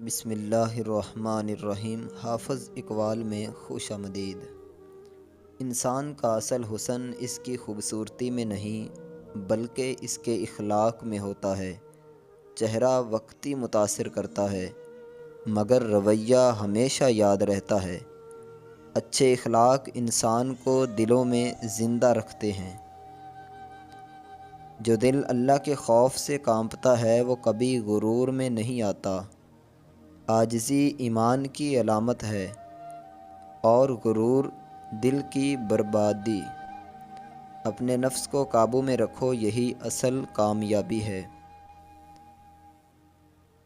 بسم اللہ الرحمن الرحیم۔ حافظ اقبال میں خوش آمدید۔ انسان کا اصل حسن اس کی خوبصورتی میں نہیں بلکہ اس کے اخلاق میں ہوتا ہے۔ چہرہ وقتی متاثر کرتا ہے مگر رویہ ہمیشہ یاد رہتا ہے۔ اچھے اخلاق انسان کو دلوں میں زندہ رکھتے ہیں۔ جو دل اللہ کے خوف سے کانپتا ہے وہ کبھی غرور میں نہیں آتا۔ عاجزی ایمان کی علامت ہے اور غرور دل کی بربادی۔ اپنے نفس کو قابو میں رکھو، یہی اصل کامیابی ہے۔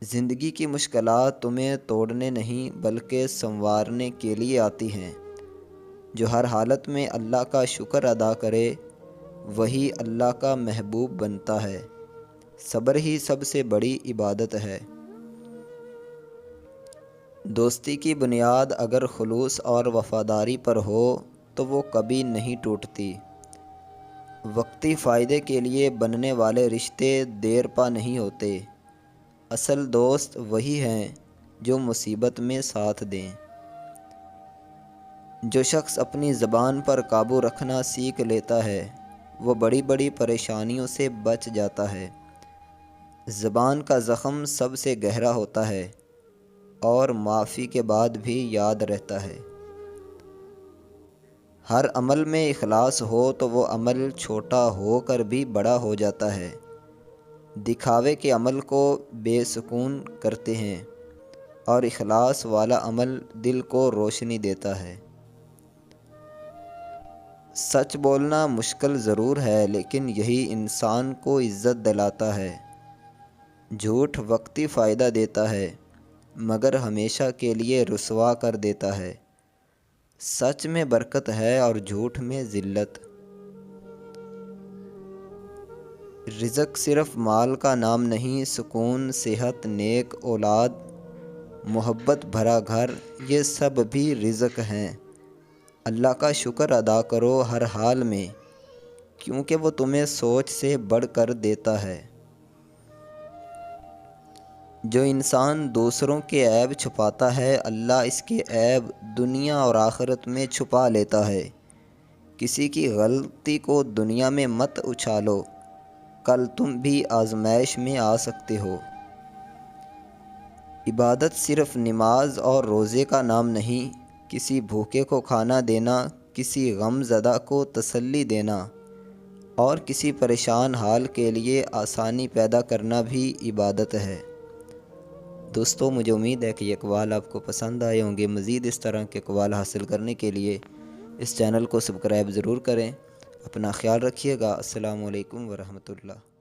زندگی کی مشکلات تمہیں توڑنے نہیں بلکہ سنوارنے کے لیے آتی ہیں۔ جو ہر حالت میں اللہ کا شکر ادا کرے وہی اللہ کا محبوب بنتا ہے۔ صبر ہی سب سے بڑی عبادت ہے۔ دوستی کی بنیاد اگر خلوص اور وفاداری پر ہو تو وہ کبھی نہیں ٹوٹتی۔ وقتی فائدے کے لیے بننے والے رشتے دیر پا نہیں ہوتے۔ اصل دوست وہی ہیں جو مصیبت میں ساتھ دیں۔ جو شخص اپنی زبان پر قابو رکھنا سیکھ لیتا ہے وہ بڑی بڑی پریشانیوں سے بچ جاتا ہے۔ زبان کا زخم سب سے گہرا ہوتا ہے اور معافی کے بعد بھی یاد رہتا ہے۔ ہر عمل میں اخلاص ہو تو وہ عمل چھوٹا ہو کر بھی بڑا ہو جاتا ہے۔ دکھاوے کے عمل کو بے سکون کرتے ہیں اور اخلاص والا عمل دل کو روشنی دیتا ہے۔ سچ بولنا مشکل ضرور ہے لیکن یہی انسان کو عزت دلاتا ہے۔ جھوٹ وقتی فائدہ دیتا ہے مگر ہمیشہ کے لیے رسوا کر دیتا ہے۔ سچ میں برکت ہے اور جھوٹ میں ذلت۔ رزق صرف مال کا نام نہیں، سکون، صحت، نیک اولاد، محبت بھرا گھر، یہ سب بھی رزق ہیں۔ اللہ کا شکر ادا کرو ہر حال میں کیونکہ وہ تمہیں سوچ سے بڑھ کر دیتا ہے۔ جو انسان دوسروں کے عیب چھپاتا ہے اللہ اس کے عیب دنیا اور آخرت میں چھپا لیتا ہے۔ کسی کی غلطی کو دنیا میں مت اچھالو، کل تم بھی آزمائش میں آ سکتے ہو۔ عبادت صرف نماز اور روزے کا نام نہیں، کسی بھوکے کو کھانا دینا، کسی غم زدہ کو تسلی دینا اور کسی پریشان حال کے لیے آسانی پیدا کرنا بھی عبادت ہے۔ دوستو، مجھے امید ہے کہ یہ اقوال آپ کو پسند آئے ہوں گے۔ مزید اس طرح کے اقوال حاصل کرنے کے لیے اس چینل کو سبسکرائب ضرور کریں۔ اپنا خیال رکھیے گا۔ السلام علیکم ورحمۃ اللہ۔